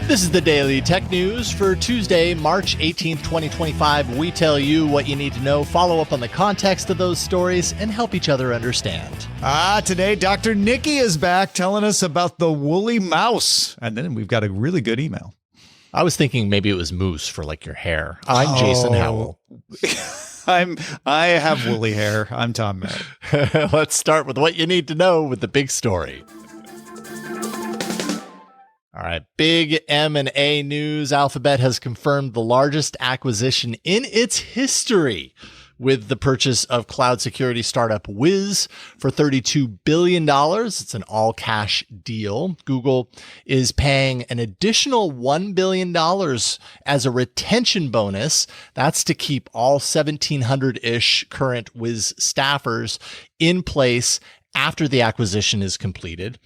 This is the Daily Tech News for Tuesday, March 18th, 2025. We tell you what you need to know, follow up on the context of those stories, and help each other understand. Today, Dr. Niki is back telling us about the woolly mouse. And then we've got a really good email. I was thinking maybe it was moose for like your hair. I'm Jason Howell. I have woolly hair. I'm Tom Merritt. Let's start with what you need to know with the big story. All right, big M&A news. Alphabet has confirmed the largest acquisition in its history with the purchase of cloud security startup Wiz for $32 billion. It's an all-cash deal. Google is paying an additional $1 billion as a retention bonus. That's to keep all 1,700-ish current Wiz staffers in place after the acquisition is completed.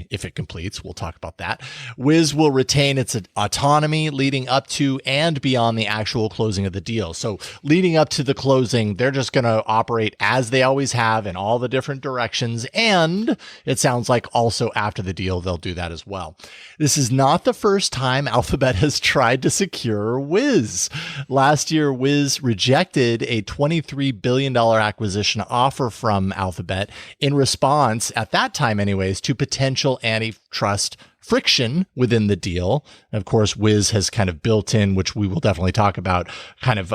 If it completes, we'll talk about that. Wiz will retain its autonomy leading up to and beyond the actual closing of the deal. So leading up to the closing, they're just going to operate as they always have in all the different directions. And it sounds like also after the deal, they'll do that as well. This is not the first time Alphabet has tried to secure Wiz. Last year, Wiz rejected a $23 billion acquisition offer from Alphabet in response, at that time anyways, to potential antitrust friction within the deal. And of course, Wiz has kind of built in, which we will definitely talk about, kind of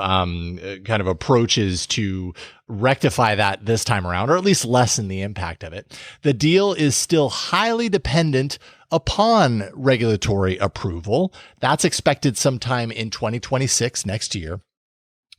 approaches to rectify that this time around, or at least lessen the impact of it. The deal is still highly dependent upon regulatory approval. That's expected sometime in 2026, next year.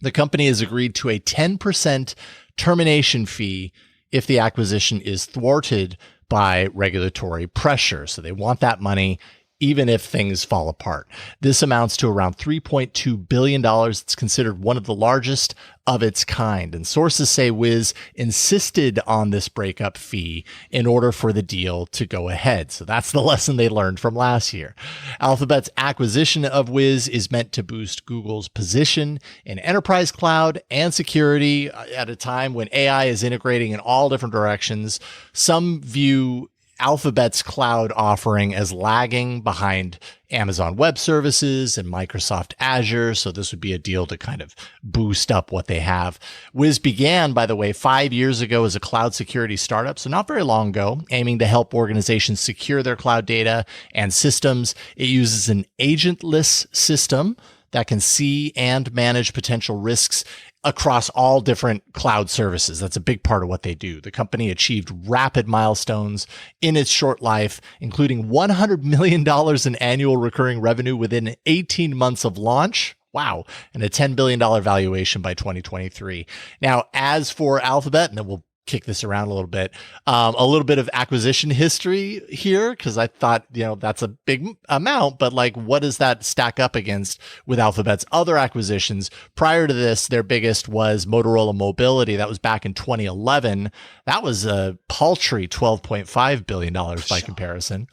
The company has agreed to a 10% termination fee if the acquisition is thwarted by regulatory pressure. So they want that money even if things fall apart. This amounts to around $3.2 billion. It's considered one of the largest of its kind. And sources say Wiz insisted on this breakup fee in order for the deal to go ahead. So that's the lesson they learned from last year. Alphabet's acquisition of Wiz is meant to boost Google's position in enterprise cloud and security at a time when AI is integrating in all different directions. Some view Alphabet's cloud offering as lagging behind Amazon Web Services and Microsoft Azure. So this would be a deal to kind of boost up what they have. Wiz began, by the way, 5 years ago as a cloud security startup. So not very long ago, aiming to help organizations secure their cloud data and systems. It uses an agentless system that can see and manage potential risks across all different cloud services. That's a big part of what they do. The company achieved rapid milestones in its short life, including $100 million in annual recurring revenue within 18 months of launch. Wow. And a $10 billion valuation by 2023. Now, as for Alphabet, and then we'll kick this around a little bit of acquisition history here, because I thought, that's a big amount, but like, what does that stack up against with Alphabet's other acquisitions? Prior to this, their biggest was Motorola Mobility. That was back in 2011. That was a paltry $12.5 billion by comparison.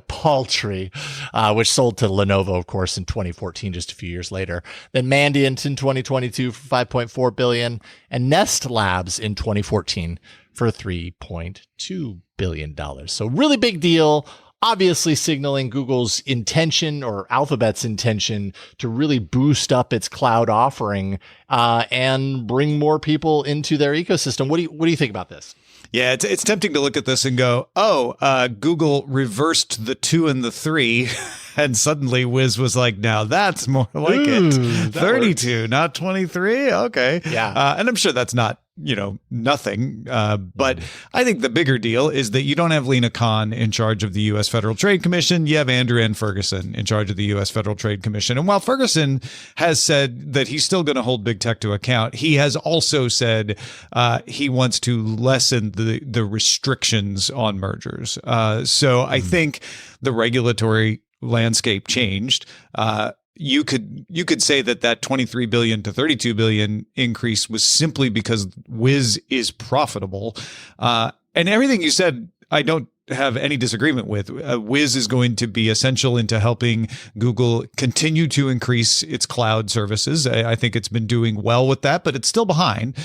Paltry, which sold to Lenovo, of course, in 2014, just a few years later. Then Mandiant in 2022 for $5.4 billion, and Nest Labs in 2014 for $3.2 billion. So really big deal, obviously signaling Google's intention, or Alphabet's intention, to really boost up its cloud offering and bring more people into their ecosystem. What do you think about this? Yeah, it's tempting to look at this and go, Google reversed the 2 and the 3, and suddenly Wiz was like, now that's more like it. 32, works. Not 23. Okay. Yeah. And I'm sure that's not, nothing. But I think the bigger deal is that you don't have Lena Khan in charge of the U.S. Federal Trade Commission. You have Andrew N. Ferguson in charge of the U.S. Federal Trade Commission. And while Ferguson has said that he's still going to hold big tech to account, he has also said he wants to lessen the restrictions on mergers. So I think the regulatory landscape changed. You could say that 23 billion to 32 billion increase was simply because Wiz is profitable. And everything you said, I don't have any disagreement with. Wiz is going to be essential into helping Google continue to increase its cloud services. I think it's been doing well with that, but it's still behind.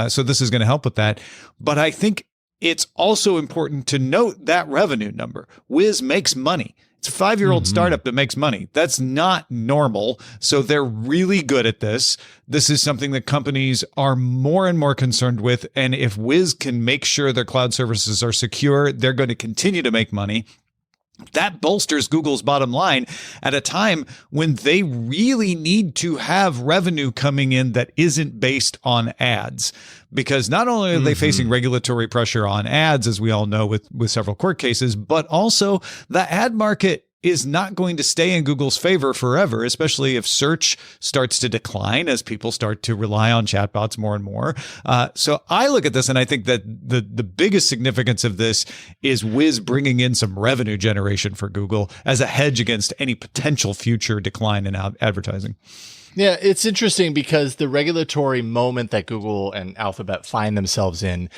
So this is going to help with that. But I think it's also important to note that revenue number. Wiz makes money. It's a 5-year-old startup that makes money. That's not normal. So they're really good at this. This is something that companies are more and more concerned with. And if Wiz can make sure their cloud services are secure, they're going to continue to make money. That bolsters Google's bottom line at a time when they really need to have revenue coming in that isn't based on ads. Because not only are they facing regulatory pressure on ads, as we all know with several court cases, but also the ad market is not going to stay in Google's favor forever, especially if search starts to decline as people start to rely on chatbots more and more. So I look at this and I think that the biggest significance of this is Wiz bringing in some revenue generation for Google as a hedge against any potential future decline in advertising. Yeah, it's interesting because the regulatory moment that Google and Alphabet find themselves in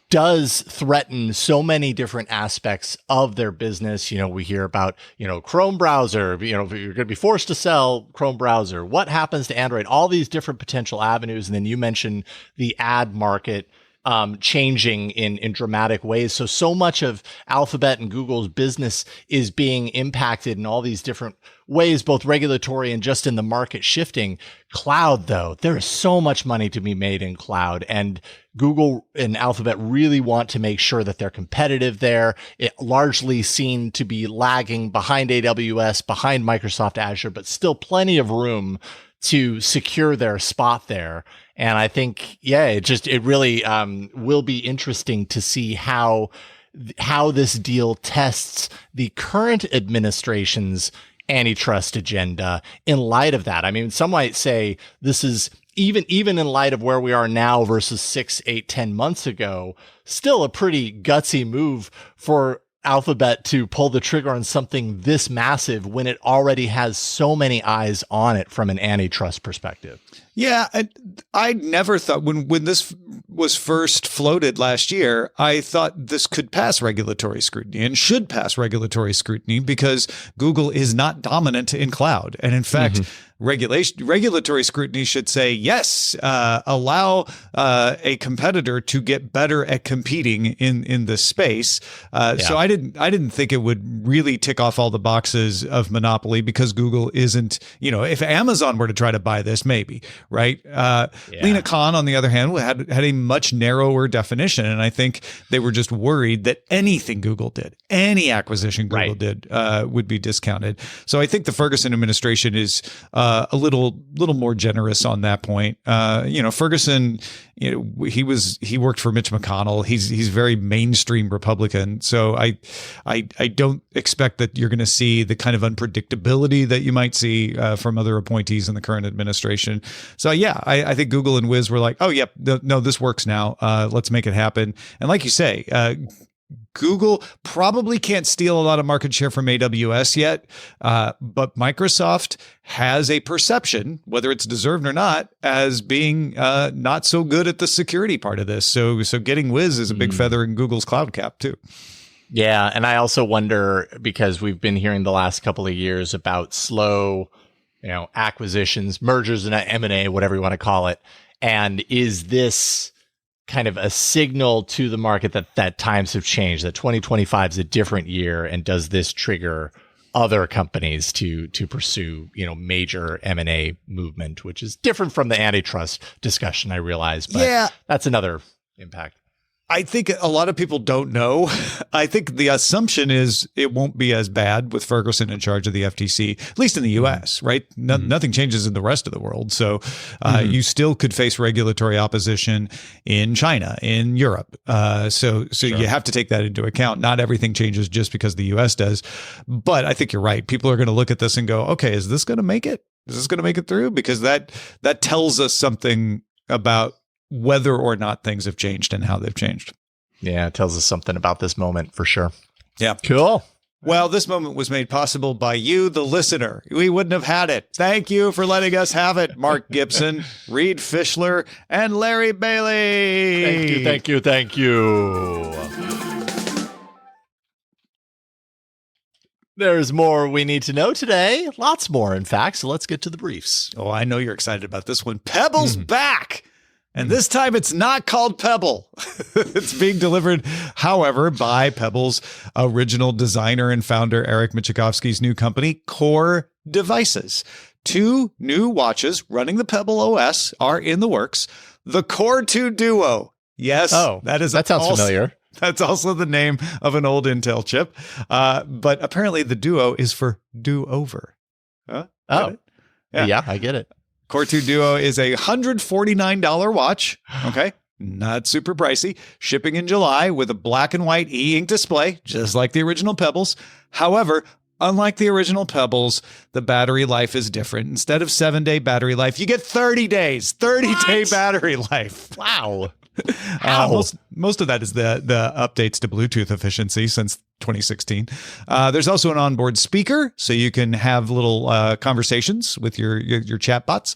does threaten so many different aspects of their business. You know, we hear about, Chrome browser, you're going to be forced to sell Chrome browser. What happens to Android? All these different potential avenues. And then you mentioned the ad market changing in dramatic ways. So much of Alphabet and Google's business is being impacted in all these different ways, both regulatory and just in the market shifting. Cloud, though, there is so much money to be made in cloud, and Google and Alphabet really want to make sure that they're competitive there. It largely seen to be lagging behind AWS, behind Microsoft Azure, but still plenty of room to secure their spot there. And I think, it really will be interesting to see how this deal tests the current administration's antitrust agenda in light of that. I mean, some might say this is even in light of where we are now versus 6, 8, 10 months ago, still a pretty gutsy move for Alphabet to pull the trigger on something this massive when it already has so many eyes on it from an antitrust perspective. Yeah, I never thought when this was first floated last year, I thought this could pass regulatory scrutiny and should pass regulatory scrutiny because Google is not dominant in cloud. And in fact, regulatory scrutiny should say, yes, allow a competitor to get better at competing in this space. So I didn't think it would really tick off all the boxes of monopoly because Google isn't, if Amazon were to try to buy this, maybe. Right. Lena Khan, on the other hand, had a much narrower definition. And I think they were just worried that anything Google did, any acquisition Google did, would be discounted. So I think the Ferguson administration is a little more generous on that point. Ferguson, he worked for Mitch McConnell. He's very mainstream Republican. So I don't expect that you're going to see the kind of unpredictability that you might see from other appointees in the current administration. So I think Google and Wiz were like, oh yeah, no, this works now. Let's make it happen. And like you say, Google probably can't steal a lot of market share from AWS yet, but Microsoft has a perception, whether it's deserved or not, as being not so good at the security part of this. So getting Wiz is a big feather in Google's cloud cap too. Yeah, and I also wonder, because we've been hearing the last couple of years about slow, acquisitions, mergers and M&A, whatever you want to call it, and is this kind of a signal to the market that times have changed, that 2025 is a different year, and does this trigger other companies to pursue, major M&A movement, which is different from the antitrust discussion, I realize, but that's another impact. I think a lot of people don't know. I think the assumption is it won't be as bad with Ferguson in charge of the FTC, at least in the U.S., right? Nothing changes in the rest of the world. So you still could face regulatory opposition in China, in Europe. So you have to take that into account. Not everything changes just because the U.S. does. But I think you're right. People are going to look at this and go, okay, is this going to make it? Is this going to make it through? Because that tells us something about whether or not things have changed and how they've changed. Yeah, it tells us something about this moment for sure. Yeah. Cool. Well, this moment was made possible by you, the listener. We wouldn't have had it. Thank you for letting us have it, Mark Gibson, Reed Fischler, and Larry Bailey. Thank you. There's more we need to know today. Lots more, in fact. So let's get to the briefs. Oh, I know you're excited about this one. Pebble's back. And this time it's not called Pebble. It's being delivered, however, by Pebble's original designer and founder, Eric Michikowski's new company, Core Devices. 2 new watches running the PebbleOS are in the works. The Core 2 Duo. Yes, that sounds familiar. That's also the name of an old Intel chip. But apparently the Duo is for do-over. Huh? Oh, yeah, I get it. Core 2 Duo is a $149 watch. Okay. Not super pricey. Shipping in July with a black and white e-ink display, just like the original Pebbles. However, unlike the original Pebbles, the battery life is different. Instead of 7-day battery life, you get 30 days, 30-day battery life. Wow. Most of that is the updates to Bluetooth efficiency since 2016. There's also an onboard speaker, so you can have little conversations with your chatbots.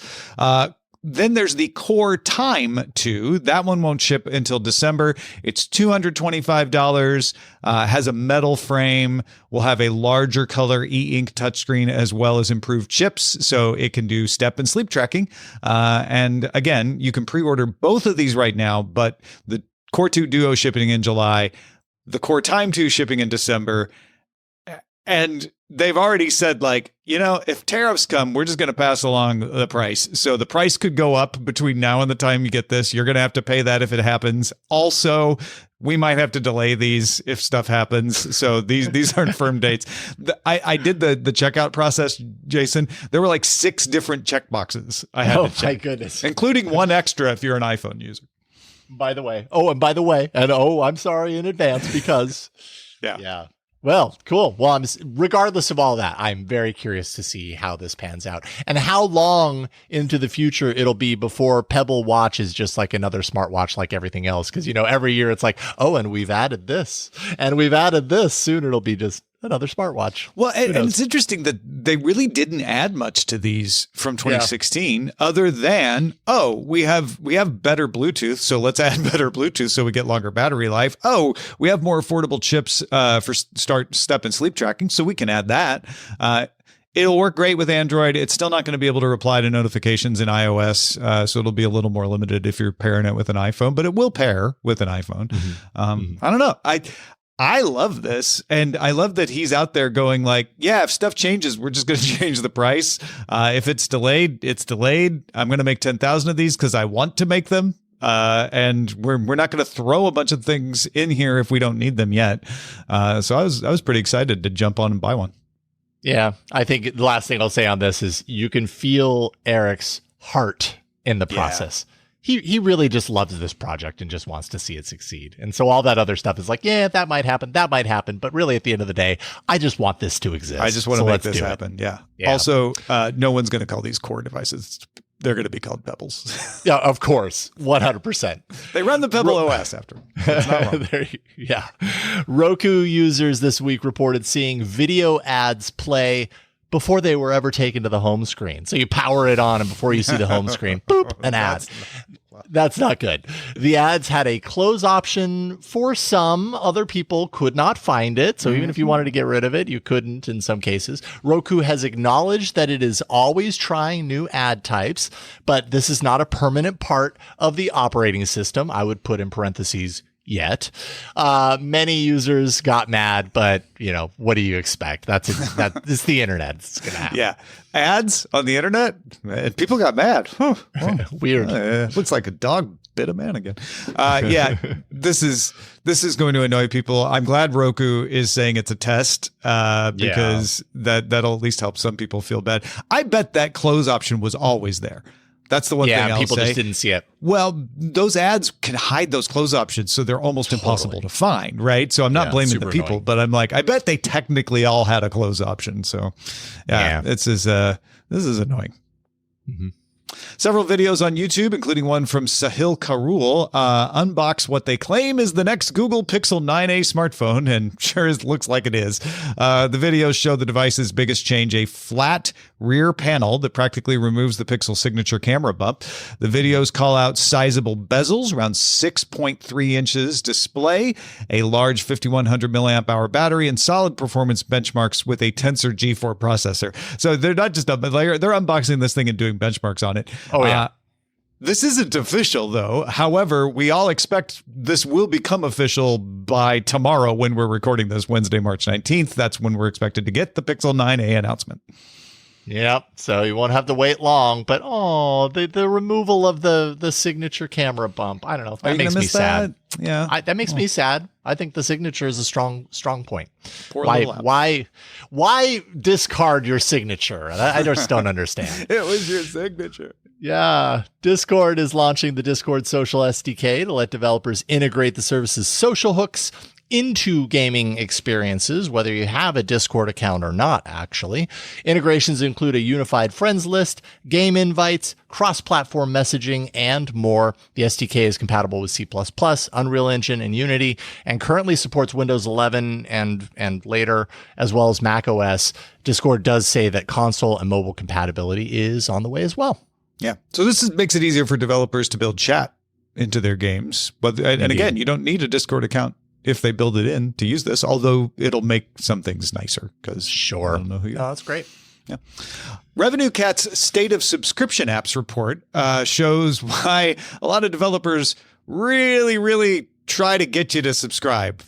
Then there's the Core Time 2. That one won't ship until December. It's $225, has a metal frame, will have a larger color e-ink touchscreen as well as improved chips, so it can do step and sleep tracking. And again, you can pre-order both of these right now, but the Core 2 Duo shipping in July, the Core Time 2 shipping in December. And they've already said, like, if tariffs come, we're just going to pass along the price. So the price could go up between now and the time you get this. You're going to have to pay that if it happens. Also, we might have to delay these if stuff happens. So these aren't firm dates. I did the checkout process, Jason. There were like 6 different checkboxes I had to check. My goodness. Including one extra if you're an iPhone user. By the way. I'm sorry in advance because. Yeah. Well, cool. Well, regardless of all that, I'm very curious to see how this pans out and how long into the future it'll be before Pebble Watch is just like another smartwatch like everything else. Because, every year it's like, and we've added this and we've added this. Soon it'll be just another smartwatch. Well, and it's interesting that they really didn't add much to these from 2016 other than, we have better Bluetooth, so let's add better Bluetooth so we get longer battery life. We have more affordable chips for step and sleep tracking, so we can add that. It'll work great with Android. It's still not going to be able to reply to notifications in iOS, so it'll be a little more limited if you're pairing it with an iPhone, but it will pair with an iPhone. I don't know. I love this, and I love that he's out there going like, if stuff changes, we're just going to change the price. If it's delayed, it's delayed. I'm going to make 10,000 of these because I want to make them. And we're not going to throw a bunch of things in here if we don't need them yet. So I was pretty excited to jump on and buy one. Yeah, I think the last thing I'll say on this is you can feel Eric's heart in the process. He really just loves this project and just wants to see it succeed. And so all that other stuff is like, that might happen. But really at the end of the day, I just want this to exist. I just want to make this happen. Yeah. Also, no one's going to call these Core devices. They're going to be called Pebbles. Yeah, of course. 100%. They run the PebbleOS after. It's not wrong. Roku users this week reported seeing video ads play before they were ever taken to the home screen. So you power it on, and before you see the home screen, boop, an ad. That's not good. The ads had a close option for some. Other people could not find it. So even if you wanted to get rid of it, you couldn't in some cases. Roku has acknowledged that it is always trying new ad types, but this is not a permanent part of the operating system. I would put in parentheses, yet. Many users got mad, but what do you expect? It's the internet. It's gonna happen. Yeah, ads on the internet, and people got mad. Weird. Looks like a dog bit a man again. This is going to annoy people. I'm glad Roku is saying it's a test because that'll at least help some people feel bad. I bet that close option was always there. That's the one thing I'll say. People just didn't see it. Well, those ads can hide those close options, so they're almost impossible to find, right? So I'm not blaming the people, annoying. But I'm like, I bet they technically all had a close option. So this is annoying. Mm-hmm. Several videos on YouTube, including one from Sahil Karul, unbox what they claim is the next Google Pixel 9a smartphone, and sure looks like it is. The videos show the device's biggest change, a flat rear panel that practically removes the Pixel signature camera bump. The videos call out sizable bezels, around 6.3 inches display, a large 5100 milliamp hour battery, and solid performance benchmarks with a Tensor G4 processor. So they're not just they're unboxing this thing and doing benchmarks on it. This isn't official, though. However, we all expect this will become official by tomorrow when we're recording this, Wednesday, March 19th. That's when we're expected to get the Pixel 9a announcement. Yep. So you won't have to wait long. But the removal of the signature camera bump. I don't know. That makes me sad. Yeah, that makes me sad. I think the signature is a strong point. Why discard your signature? I just don't understand. It was your signature. Yeah. Discord is launching the Discord Social SDK to let developers integrate the service's social hooks into gaming experiences, whether you have a Discord account or not, actually. Integrations include a unified friends list, game invites, cross-platform messaging, and more. The SDK is compatible with C++, Unreal Engine, and Unity, and currently supports Windows 11 and later, as well as Mac OS. Discord does say that console and mobile compatibility is on the way as well. Yeah. So this makes it easier for developers to build chat into their games. And again, you don't need a Discord account if they build it in to use this, although it'll make some things nicer because I don't know who you are. Oh, that's great. Yeah. Revenue Cat's State of Subscription Apps report shows why a lot of developers really try to get you to subscribe.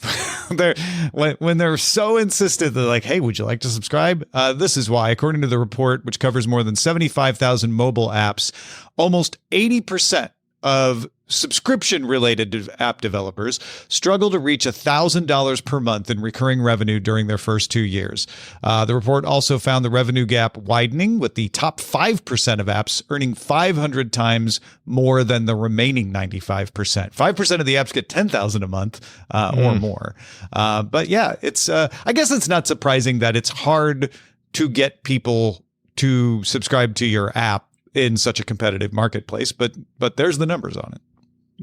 When they're so insistent, they're like, hey, would you like to subscribe? This is why, according to the report, which covers more than 75,000 mobile apps, almost 80% of subscription-related app developers struggle to reach $1,000 per month in recurring revenue during their first 2 years. The report also found the revenue gap widening, with the top 5% of apps earning 500 times more than the remaining 95%. 5% of the apps get $10,000 a month or more. But yeah, it's I guess it's not surprising that it's hard to get people to subscribe to your app in such a competitive marketplace, but there's the numbers on it.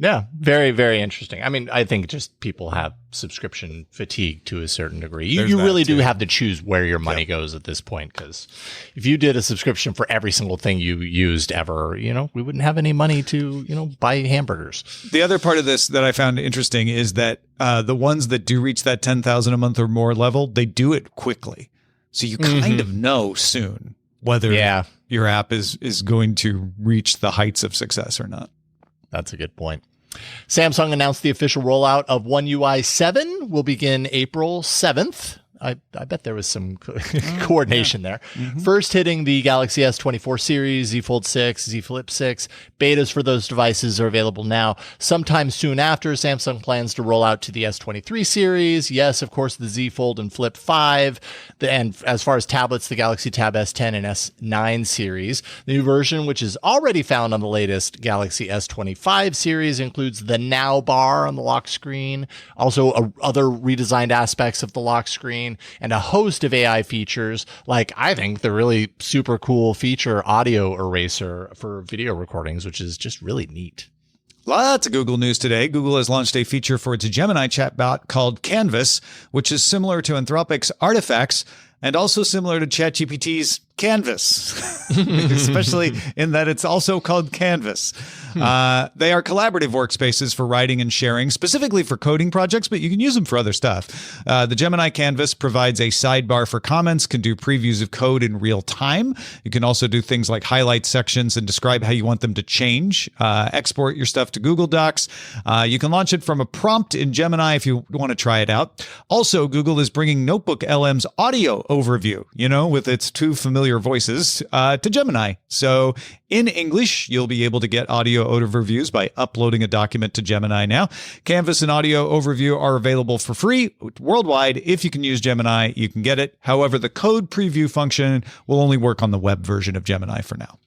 Yeah, very, very interesting. I mean, I think just people have subscription fatigue to a certain degree. You really do have to choose where your money goes at this point, because if you did a subscription for every single thing you used ever, we wouldn't have any money to, buy hamburgers. The other part of this that I found interesting is that the ones that do reach that 10,000 a month or more level, they do it quickly. So you kind of know soon whether your app is going to reach the heights of success or not. That's a good point. Samsung announced the official rollout of One UI 7 will begin April 7th. I bet there was some coordination there. Mm-hmm. First hitting the Galaxy S24 series, Z Fold 6, Z Flip 6. Betas for those devices are available now. Sometime soon after, Samsung plans to roll out to the S23 series. Yes, of course, the Z Fold and Flip 5. And as far as tablets, the Galaxy Tab S10 and S9 series. The new version, which is already found on the latest Galaxy S25 series, includes the Now bar on the lock screen. Also, other redesigned aspects of the lock screen, and a host of AI features, like I think the really super cool feature audio eraser for video recordings, which is just really neat. Lots of Google news today. Google has launched a feature for its Gemini chatbot called Canvas, which is similar to Anthropic's Artifacts and also similar to ChatGPT's Canvas, especially in that it's also called Canvas. They are collaborative workspaces for writing and sharing, specifically for coding projects, but you can use them for other stuff. The Gemini Canvas provides a sidebar for comments, can do previews of code in real time. You can also do things like highlight sections and describe how you want them to change, export your stuff to Google Docs. You can launch it from a prompt in Gemini if you want to try it out. Also, Google is bringing Notebook LM's audio overview, with its two familiar voices, to Gemini. So in English, you'll be able to get audio overviews by uploading a document to Gemini now. Canvas and audio overview are available for free worldwide. If you can use Gemini, you can get it. However, the code preview function will only work on the web version of Gemini for now.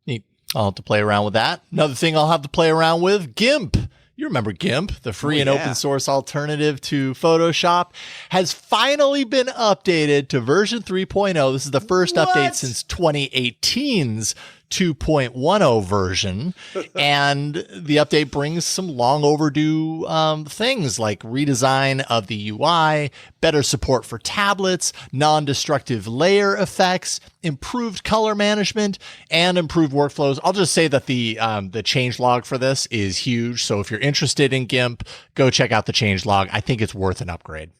Neat. I'll have to play around with that. Another thing I'll have to play around with, GIMP. You remember GIMP, the free and open source alternative to Photoshop, has finally been updated to version 3.0. This is the first update since 2018's 2.10 version. And the update brings some long overdue things like redesign of the UI, better support for tablets, non-destructive layer effects, improved color management, and improved workflows. I'll just say that the changelog for this is huge. So if you're interested in GIMP, go check out the changelog. I think it's worth an upgrade.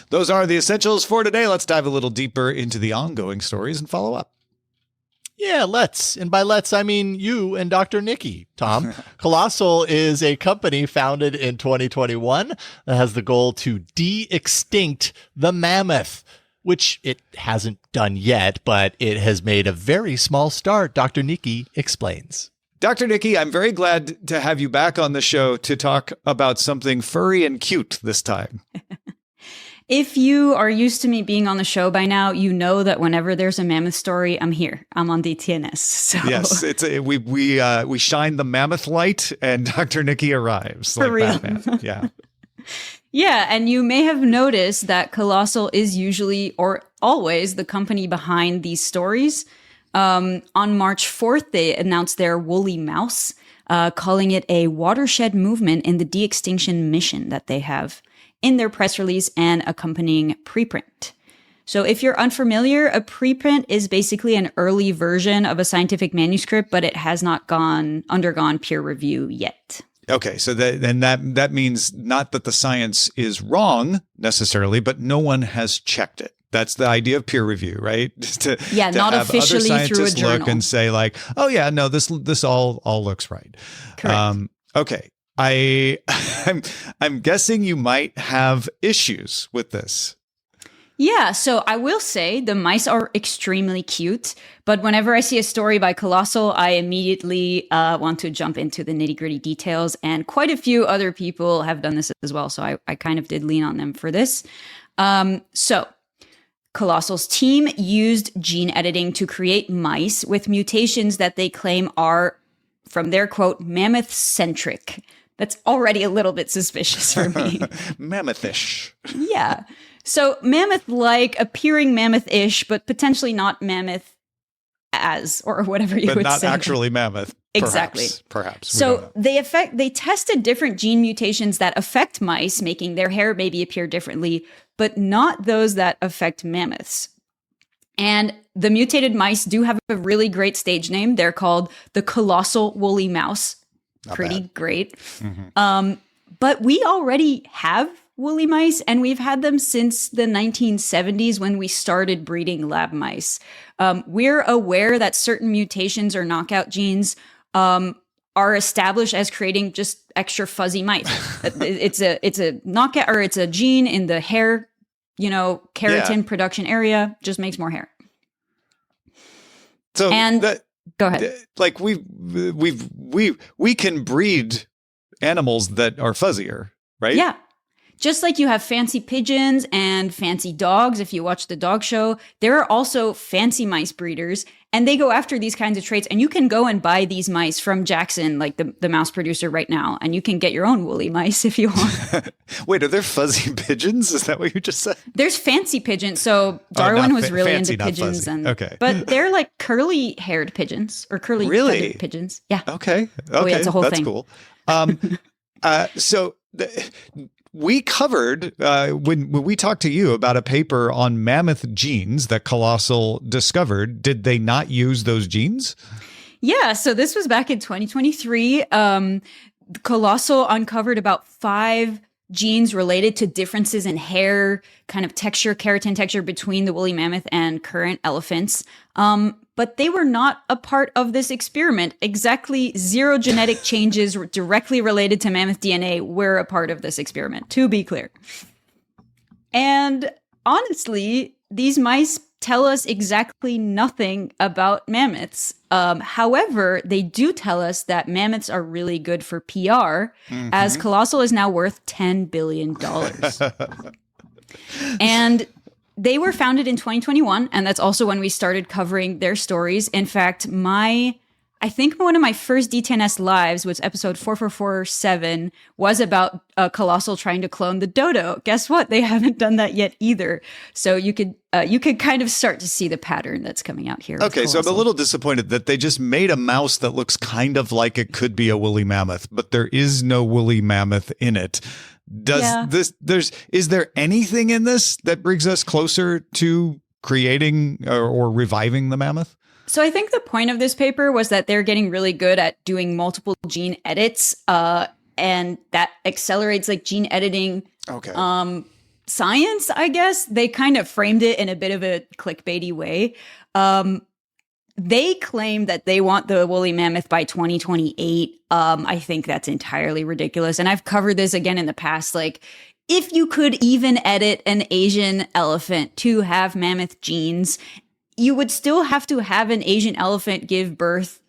Those are the essentials for today. Let's dive a little deeper into the ongoing stories and follow up. Yeah, let's. And by let's, I mean you and Dr. Niki, Tom. Colossal is a company founded in 2021 that has the goal to de-extinct the mammoth, which it hasn't done yet, but it has made a very small start. Dr. Niki explains. Dr. Niki, I'm very glad to have you back on the show to talk about something furry and cute this time. If you are used to me being on the show by now, you know that whenever there's a mammoth story, I'm here. I'm on DTNS. So. Yes, we shine the mammoth light, and Dr. Niki arrives. For real. Batman. Yeah. Yeah, and you may have noticed that Colossal is usually or always the company behind these stories. On March 4th, they announced their woolly mouse, calling it a watershed movement in the de-extinction mission that they have in their press release and accompanying preprint. So if you're unfamiliar, a preprint is basically an early version of a scientific manuscript, but it has not undergone peer review yet. Okay, so that means not that the science is wrong necessarily, but no one has checked it. That's the idea of peer review, right? to not have officially other through a scientists journal. look and say like, oh yeah, no, this all looks right. Correct. Okay. I'm guessing you might have issues with this. Yeah, so I will say the mice are extremely cute, but whenever I see a story by Colossal, I immediately want to jump into the nitty-gritty details, and quite a few other people have done this as well, so I kind of did lean on them for this. So Colossal's team used gene editing to create mice with mutations that they claim are, from their quote, mammoth-centric. That's already a little bit suspicious for me. Mammothish. Yeah. So mammoth-like, appearing mammoth-ish, but potentially not mammoth as, or whatever you would say. But not actually mammoth. Exactly. Perhaps. So they tested different gene mutations that affect mice, making their hair maybe appear differently, but not those that affect mammoths. And the mutated mice do have a really great stage name. They're called the Colossal woolly mouse. Pretty great. Mm-hmm. But we already have woolly mice, and we've had them since the 1970s when we started breeding lab mice. We're aware that certain mutations or knockout genes are established as creating just extra fuzzy mice. It's a knockout, or it's a gene in the hair, keratin production area, just makes more hair. So go ahead. Like we can breed animals that are fuzzier, right? Yeah. Just like you have fancy pigeons and fancy dogs, if you watch the dog show, there are also fancy mice breeders, and they go after these kinds of traits. And you can go and buy these mice from Jackson, like the mouse producer right now, and you can get your own woolly mice if you want. Wait, are there fuzzy pigeons? Is that what you just said? There's fancy pigeons. So Darwin was really into pigeons, but they're like curly-haired pigeons or curly-feathered pigeons. Yeah. Okay. Oh, yeah, it's a whole That's thing. Cool. We covered when we talked to you about a paper on mammoth genes that Colossal discovered. Did they not use those genes? Yeah, so this was back in 2023. Colossal uncovered about 5 genes related to differences in hair, kind of texture, keratin texture between the woolly mammoth and current elephants. But they were not a part of this experiment. Exactly 0 genetic changes directly related to mammoth DNA were a part of this experiment, to be clear. And honestly, these mice tell us exactly nothing about mammoths. However, they do tell us that mammoths are really good for PR, as Colossal is now worth $10 billion. And they were founded in 2021, and that's also when we started covering their stories. In fact, I think one of my first DTNS lives, was episode 4447, was about Colossal trying to clone the dodo. Guess what? They haven't done that yet either. So you could kind of start to see the pattern that's coming out here. Okay, so I'm a little disappointed that they just made a mouse that looks kind of like it could be a woolly mammoth, but there is no woolly mammoth in it. Is there anything in this that brings us closer to creating or reviving the mammoth? So I think the point of this paper was that they're getting really good at doing multiple gene edits, and that accelerates like gene editing science, I guess. They kind of framed it in a bit of a clickbaity way. they claim that they want the woolly mammoth by 2028. I think that's entirely ridiculous. And I've covered this again in the past. Like, if you could even edit an Asian elephant to have mammoth genes, you would still have to have an Asian elephant give birth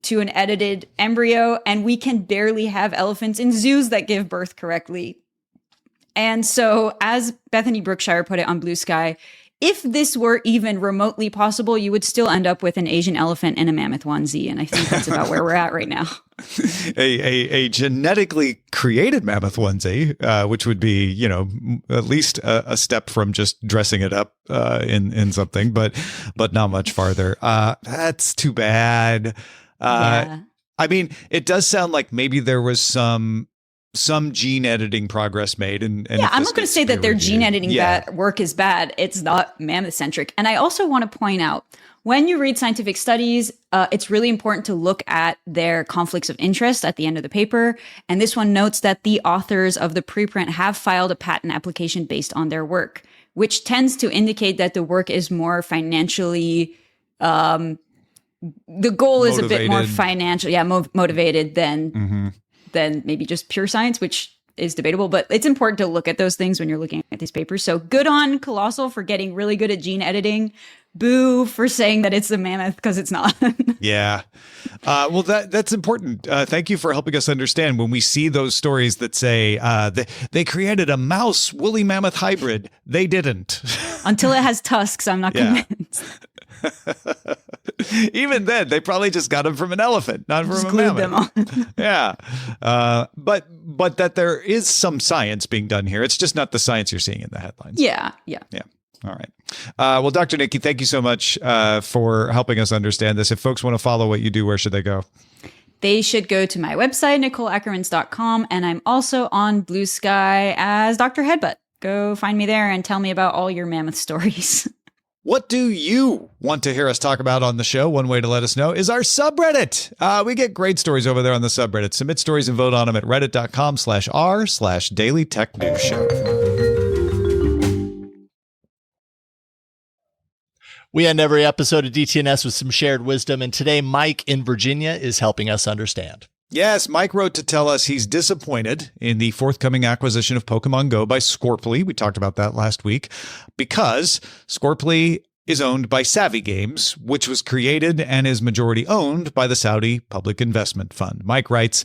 to an edited embryo. And we can barely have elephants in zoos that give birth correctly. And so, as Bethany Brookshire put it on Blue Sky, if this were even remotely possible, you would still end up with an Asian elephant and a mammoth onesie. And I think that's about where we're at right now. A genetically created mammoth onesie, which would be, at least a step from just dressing it up in something, but not much farther. That's too bad. Yeah. I mean, it does sound like maybe there was some gene editing progress made. And yeah, I'm not going to say that their gene editing work is bad. It's not mammoth centric. And I also want to point out, when you read scientific studies, it's really important to look at their conflicts of interest at the end of the paper. And this one notes that the authors of the preprint have filed a patent application based on their work, which tends to indicate that the work is more financially, the goal is a bit more financial, motivated than maybe just pure science, which is debatable. But it's important to look at those things when you're looking at these papers. So good on Colossal for getting really good at gene editing. Boo for saying that it's the mammoth, because it's not. Yeah. Well, that's important. Thank you for helping us understand when we see those stories that say they created a mouse woolly mammoth hybrid. They didn't. Until it has tusks, I'm not convinced. Even then, they probably just got them from an elephant, not from a mammoth. Them on. Yeah. But that there is some science being done here. It's just not the science you're seeing in the headlines. Yeah. All right. Well, Dr. Niki, thank you so much for helping us understand this. If folks want to follow what you do, where should they go? They should go to my website, NicoleAckermans.com, and I'm also on Blue Sky as Dr. Headbutt. Go find me there and tell me about all your mammoth stories. What do you want to hear us talk about on the show? One way to let us know is our subreddit. We get great stories over there on the subreddit. Submit stories and vote on them at reddit.com/r/Daily Tech News Show. We end every episode of DTNS with some shared wisdom, and today Mike in Virginia is helping us understand. Yes, Mike wrote to tell us he's disappointed in the forthcoming acquisition of Pokemon Go by Scorply. We talked about that last week, because Scorply is owned by Savvy Games, which was created and is majority owned by the Saudi Public Investment Fund. Mike writes,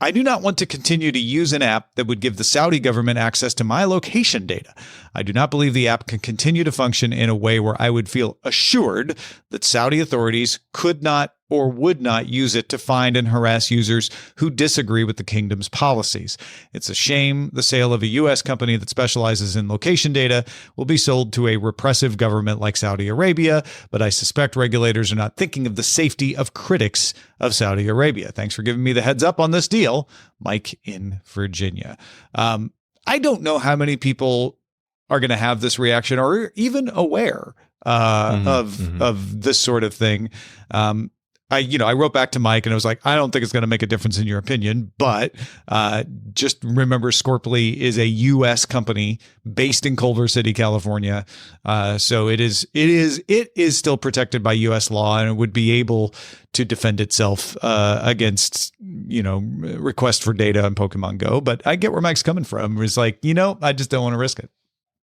I do not want to continue to use an app that would give the Saudi government access to my location data. I do not believe the app can continue to function in a way where I would feel assured that Saudi authorities could not or would not use it to find and harass users who disagree with the kingdom's policies. It's a shame the sale of a U.S. company that specializes in location data will be sold to a repressive government like Saudi Arabia, but I suspect regulators are not thinking of the safety of critics of Saudi Arabia. Thanks for giving me the heads up on this deal, Mike in Virginia. I don't know how many people are going to have this reaction or even aware of this sort of thing. I wrote back to Mike and I was like, I don't think it's going to make a difference in your opinion, but just remember Scorply is a U.S. company based in Culver City, California. So it is still protected by U.S. law, and it would be able to defend itself against, requests for data on Pokemon Go. But I get where Mike's coming from. It's like, I just don't want to risk it.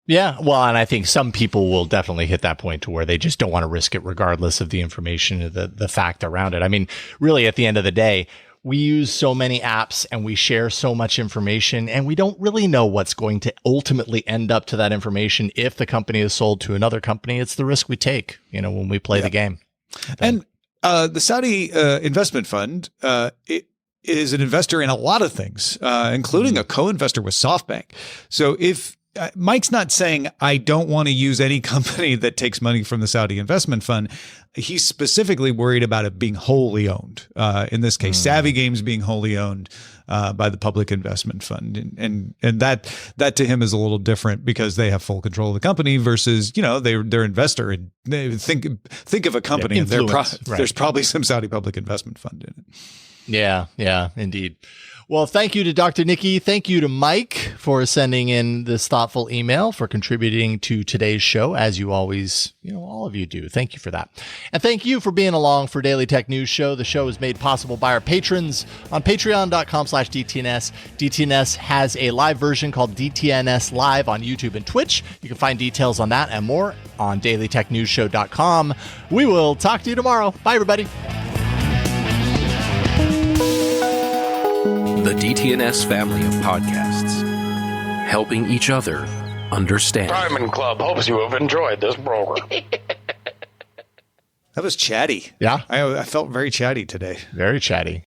Yeah, well, and I think some people will definitely hit that point to where they just don't want to risk it regardless of the information or the fact around it. I mean, really, at the end of the day, we use so many apps and we share so much information, and we don't really know what's going to ultimately end up to that information if the company is sold to another company. It's the risk we take, when we play the game. And the Saudi investment fund, it is an investor in a lot of things, including a co-investor with SoftBank. So if Mike's not saying I don't want to use any company that takes money from the Saudi investment fund. He's specifically worried about it being wholly owned. In this case, Savvy Games being wholly owned by the public investment fund, and that to him is a little different because they have full control of the company versus they're investor, and they think of a company and there's probably some Saudi public investment fund in it. Yeah, indeed. Well, thank you to Dr. Niki. Thank you to Mike for sending in this thoughtful email, for contributing to today's show, as you always, all of you do. Thank you for that. And thank you for being along for Daily Tech News Show. The show is made possible by our patrons on patreon.com/DTNS. DTNS has a live version called DTNS Live on YouTube and Twitch. You can find details on that and more on dailytechnewsshow.com. We will talk to you tomorrow. Bye, everybody. The DTNS family of podcasts, helping each other understand. Diamond Club hopes you have enjoyed this program. That was chatty. Yeah. I felt very chatty today. Very chatty.